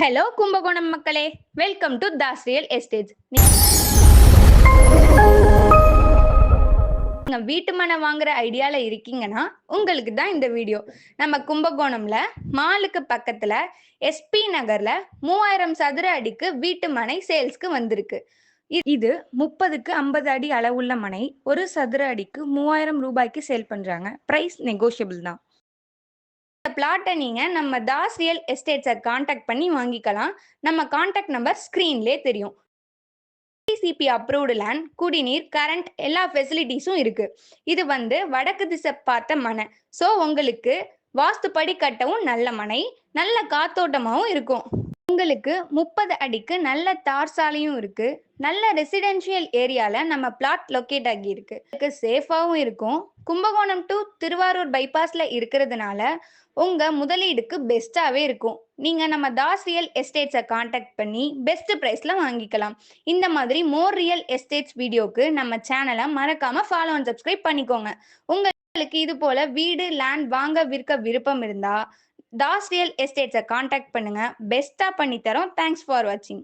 Hello Kumbakonam மக்களே, welcome to Das real estates. நீங்க வீட்டு மனை வாங்குற ஐடியால இருக்கீங்கன்னா உங்களுக்கு தான் இந்த வீடியோ. நம்ம கும்பகோணம்ல மாலுக்கு பக்கத்துல எஸ்பி நகர்ல 3000 சதுர அடிக்கு வீட்டு மனை சேல்ஸ்க்கு வந்திருக்கு. இது 30க்கு 50 அடி அளவுள்ள மனை. ஒரு சதுர அடிக்கு 3000 ரூபாய்க்கு சேல் பண்றாங்க. பிரைஸ் நெகோஷியபிள் தான். இந்த பிளாட்டை நீங்க நம்ம தாஸ் ரியல் எஸ்டேட்ஸை காண்டாக்ட் பண்ணி வாங்கிக்கலாம். நம்ம காண்டாக்ட் நம்பர் ஸ்கிரீன்லே தெரியும். டிசிபி அப்ரூவ்டு லேண்ட், குடிநீர், கரண்ட் எல்லா ஃபெசிலிட்டிஸும் இருக்கு. இது வடக்கு திசை பார்த்த மனை. ஸோ உங்களுக்கு வாஸ்துப்படி கட்டவும் நல்ல மனை, நல்ல காத்தோட்டமாகவும் இருக்கும். உங்களுக்கு 30 அடிக்கு நல்ல தார் சாலையும் இருக்கு. நல்ல ரெசிடென்ஷியல் ஏரியால நம்ம பிளாட் லொக்கேட் ஆகி இருக்கு. சேஃபாகவும் இருக்கும். கும்பகோணம் டு திருவாரூர் பைபாஸ்ல இருக்கிறதுனால உங்க முதலீடுக்கு பெஸ்ட்டாவே இருக்கும். நீங்க நம்ம தாஸ் ரியல் எஸ்டேட்ஸை காண்டாக்ட் பண்ணி பெஸ்ட் பிரைஸ்ல வாங்கிக்கலாம். இந்த மாதிரி மோர் ரியல் எஸ்டேட்ஸ் வீடியோக்கு நம்ம சேனலை மறக்காம ஃபாலோ அண்ட் சப்ஸ்கிரைப் பண்ணிக்கோங்க. உங்களுக்கு இது போல வீடு லேண்ட் வாங்க விற்க விருப்பம் இருந்தா தாஸ் ரியல் எஸ்டேட்ஸை காண்டாக்ட் பண்ணுங்க. பெஸ்ட்டாக பண்ணி தரோம். தேங்க்ஸ் ஃபார் வாட்சிங்.